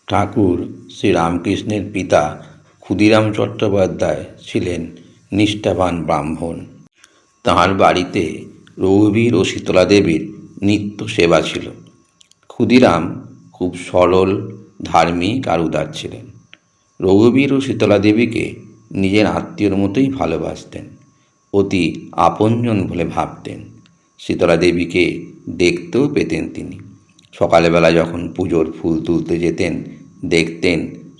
ঠাকুর শ্রীরামকৃষ্ণের পিতা ক্ষুদিরাম চট্টোপাধ্যায় ছিলেন নিষ্ঠাবান ব্রাহ্মণ। তাঁর বাড়িতে রঘুবীর ও শীতলা দেবীর নিত্য সেবা ছিল। ক্ষুদিরাম খুব সরল, ধার্মিক আর উদার ছিলেন। রঘুবীর ও শীতলা দেবীকে নিজের আত্মীয়র মতোই ভালোবাসতেন, অতি আপনজন বলে ভাবতেন। শীতলা দেবীকে দেখতেও পেতেন তিনি। সকালবেলা যখন পুজোর ফুল তুলতে যেতেন, দেখতেন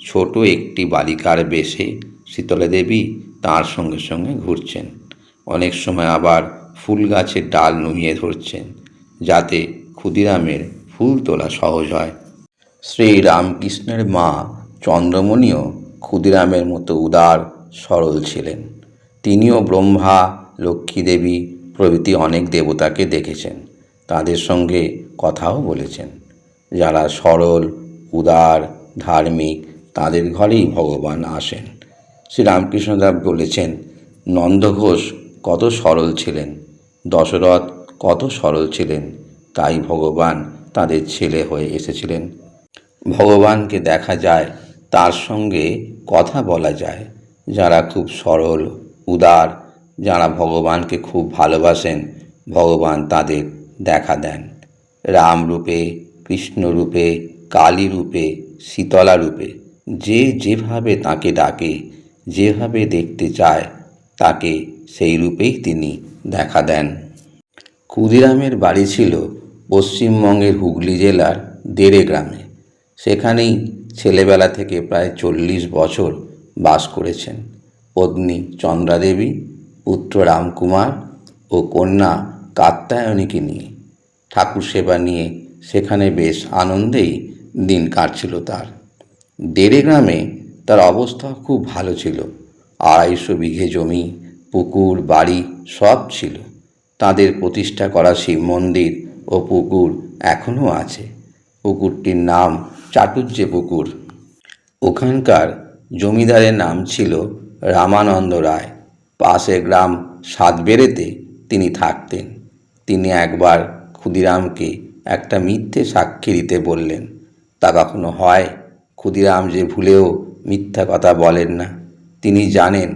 ছোট একটি বালিকার বেশে শীতলা দেবী তাঁর সঙ্গে সঙ্গে ঘুরছেন। অনেক সময় আবার ফুল গাছের ডাল নুইয়ে ধরছেন, যাতে ক্ষুদিরামের ফুল তোলা সহজ হয়। শ্রীরামকৃষ্ণের মা চন্দ্রমণিও ক্ষুদিরামের মতো উদার সরল ছিলেন। তিনিও ব্রহ্মা, লক্ষ্মী দেবী প্রভৃতি অনেক দেবতাকে দেখেছেন, তাদের সঙ্গে কথাও বলেছেন। যারা সরল, উদার, ধার্মিক, তাদের ঘরেই ভগবান আসেন। শ্রীরামকৃষ্ণদেব বলেছেন, নন্দঘোষ কত সরল ছিলেন, দশরথ কত সরল ছিলেন, তাই ভগবান তাদের ছেলে হয়ে এসেছিলেন। ভগবানকে দেখা যায়, তার সঙ্গে কথা বলা যায়। যারা খুব সরল, উদার, যারা ভগবানকে খুব ভালোবাসেন, ভগবান তাদের দেখা দেন। রাম রূপে, কৃষ্ণ রূপে, কালী রূপে, শীতলা রূপে, যে যেভাবে তাকে ডাকে, যেভাবে দেখতে চায়, তাকে সেই রূপেই তিনি দেখা দেন। ক্ষুদিরামের বাড়ি ছিল পশ্চিমবঙ্গের হুগলি জেলার দেড়ে গ্রামে। সেখানেই ছেলেবেলা থেকে প্রায় 40 বছর বাস করেছেন। পত্নী চন্দ্রা দেবী, পুত্র রামকুমার ও কন্যা কাত্যায়নীকে নিয়ে। ঠাকুর সেবা নিয়ে সেখানে বেশ আনন্দেই দিন কাটছিল তার। দেড়ে গ্রামে তার অবস্থা খুব ভালো ছিল। 250 বিঘে জমি, পুকুর, বাড়ি সব ছিল। তাদের প্রতিষ্ঠা করা শিব মন্দির ও পুকুর এখনও আছে। পুকুরটির নাম চাটুজ্জে পুকুর। ওখানকার জমিদারের নাম ছিল রামানন্দ রায়। পাশের গ্রাম সাতবেড়েতে তিনি থাকতেন। তিনি একবার ক্ষুদিরামকে একটা মিথ্যে সাক্ষী দিতে বললেন। তা কখনো হয়? ক্ষুদিরাম যে ভুলেও মিথ্যা কথা বলেন না। তিনি জানেন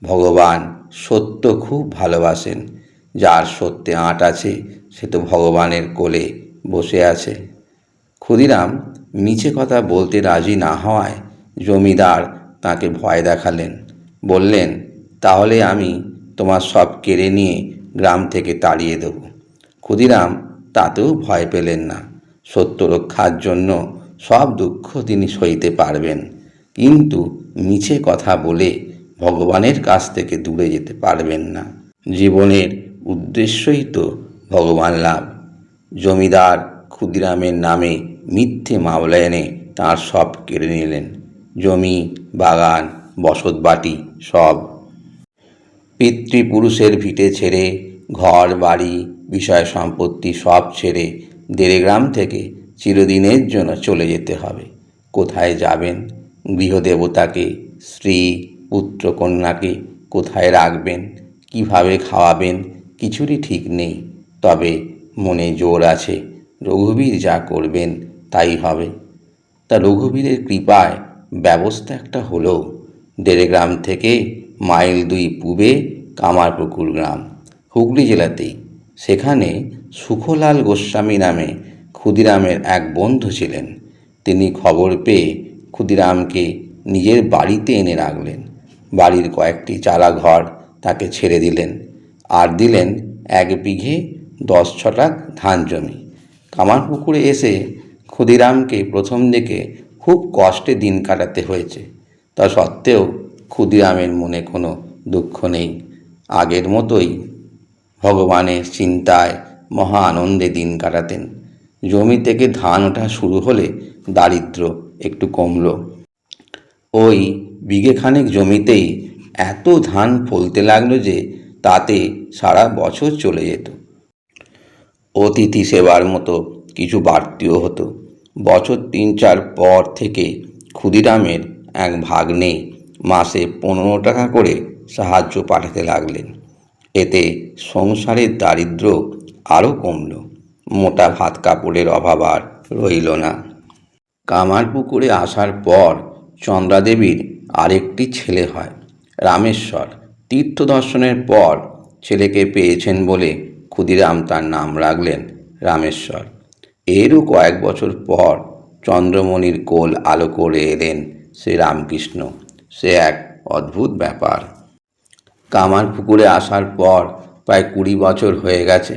ভগবান সত্য খুব ভালোবাসেন। যার সত্যে আঁট আছে, সে তো ভগবানের কোলে বসে আছে। ক্ষুদিরাম মিছে কথা বলতে রাজি না হওয়ায় জমিদার তাকে ভয় দেখালেন। বললেন, তাহলে আমি তোমার সব কেড়ে নিয়ে গ্রাম থেকে তাড়িয়ে দেব। ক্ষুদিরাম তাতেও ভয় পেলেন না। সত্য রক্ষার জন্য সব দুঃখ তিনি সইতে পারবেন, কিন্তু মিছে কথা বলে ভগবানের কাছ থেকে দূরে যেতে পারবেন না। জীবনের উদ্দেশ্যই তো ভগবান লাভ। জমিদার ক্ষুদিরামের নামে মিথ্যে মামলা এনে তাঁর সব কেড়ে নিলেন। জমি, বাগান, বসতবাটি সব। পিতৃপুরুষের ভিটে ছেড়ে, ঘর বাড়ি, বিষয় সম্পত্তি সব ছেড়ে দেড়ে গ্রাম থেকে চিরদিনের জন্য চলে যেতে হবে। কোথায় যাবেন? গৃহদেবতাকে, স্ত্রী, পুত্র কন্যাকে কোথায় রাখবেন, কিভাবে খাওয়াবেন, কিছুরই ঠিক নেই। তবে মনে জোর আছে, রঘুবীর যা করবেন তাই হবে। তা রঘুবীরের কৃপায় ব্যবস্থা একটা হলো। দেড়ে গ্রাম থেকে মাইল 2 পূবে কামারপুকুর গ্রাম, হুগলি জেলাতেই। সেখানে সুখলাল গোস্বামী নামে ক্ষুদিরামের এক বন্ধু ছিলেন। তিনি খবর পেয়ে ক্ষুদিরামকে নিজের বাড়িতে এনে রাখলেন। বাড়ির কয়েকটি চালা ঘর তাকে ছেড়ে দিলেন, আর দিলেন 1 বিঘে 10 ছটাক ধান জমি। কামারপুকুরে এসে ক্ষুদিরামকে প্রথম দিকে খুব কষ্টে দিন কাটাতে হয়েছে। তা সত্ত্বেও ক্ষুদিরামের মনে কোনো দুঃখ নেই। আগের মতোই ভগবানের চিন্তায় মহা আনন্দে দিন কাটাতেন। জমি থেকে ধান ওঠা শুরু হলে দারিদ্র একটু কমল। ওই বিঘেখানেক জমিতেই এত ধান ফলতে লাগলো যে তাতে সারা বছর চলে যেত। অতিথি সেবার মতো কিছু বাড়তিও হতো। বছর 3-4 পর থেকে ক্ষুদিরামের এক ভাগ্নে মাসে 15 টাকা করে সাহায্য পাঠাতে লাগলেন। এতে সংসারের দারিদ্র্য আরও কমল। মোটা ভাত কাপড়ের অভাব আর রইল না। কামারপুকুরে আসার পর চন্দ্রাদেবীর আরেকটি ছেলে হয় রামেশ্বর। তীর্থ দর্শনের পর ছেলেকে পেয়েছেন বলে ক্ষুদিরাম তার নাম রাখলেন রামেশ্বর। এরও কয়েক বছর পর চন্দ্রমণির কোল আলো করে এলেন শ্রী রামকৃষ্ণ। সে এক অদ্ভুত ব্যাপার। কামারপুকুরে আসার পর প্রায় 20 বছর হয়ে গেছে।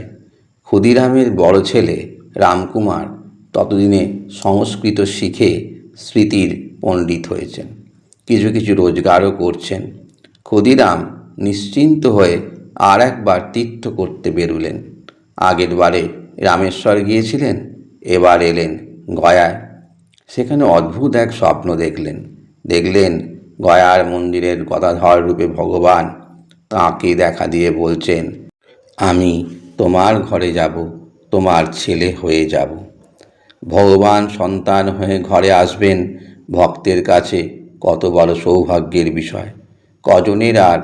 ক্ষুদিরামের বড় ছেলে রামকুমার ততদিনে সংস্কৃত শিখে স্মৃতির পণ্ডিত হয়েছেন, কিছু কিছু রোজগারও করছেন। ক্ষুদিরাম নিশ্চিন্ত হয়ে আর একবার তীর্থ করতে বেরুলেন। আগের বারে রামেশ্বর গিয়েছিলেন, এবার এলেন গয়ায়। সেখানে অদ্ভুত এক স্বপ্ন দেখলেন গয়ার মন্দিরের গদাধর রূপে ভগবান তাঁকে দেখা দিয়ে বলছেন, আমি তোমার ঘরে যাব, তোমার ছেলে হয়ে যাব। ভগবান সন্তান হয়ে ঘরে আসবেন ভক্তের কাছে কত বড় সৌভাগ্যের বিষয়। কজনের আর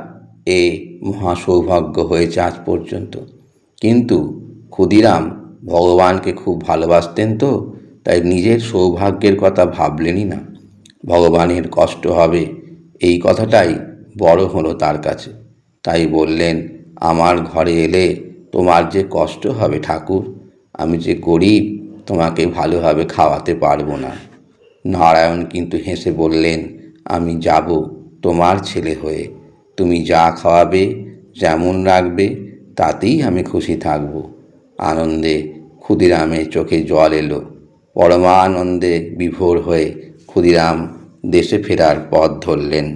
এ মহা সৌভাগ্য হয়েছে আজ পর্যন্ত। কিন্তু ক্ষুদিরাম ভগবানকে খুব ভালোবাসতেন তো, তাই নিজের সৌভাগ্যের কথা ভাবলেনই না। ভগবানের কষ্ট হবে এই কথাটাই বড় হলো তার কাছে। তাই বললেন, আমার ঘরে এলে তোমার যে কষ্ট হবে ঠাকুর, আমি যে গরিব, তোমাকে ভালোভাবে খাওয়াতে পারবো না। নারায়ণ কিন্তু হেসে বললেন, আমি যাব তোমার ছেলে হয়ে, তুমি যা খাওয়াবে, যেমন রাখবে, তাতেই আমি খুশি থাকব। আনন্দে ক্ষুদিরামের চোখে জল এলো। পরমানন্দে বিভোর হয়ে ক্ষুদিরাম দেশে ফেরার পথ ধরলেন।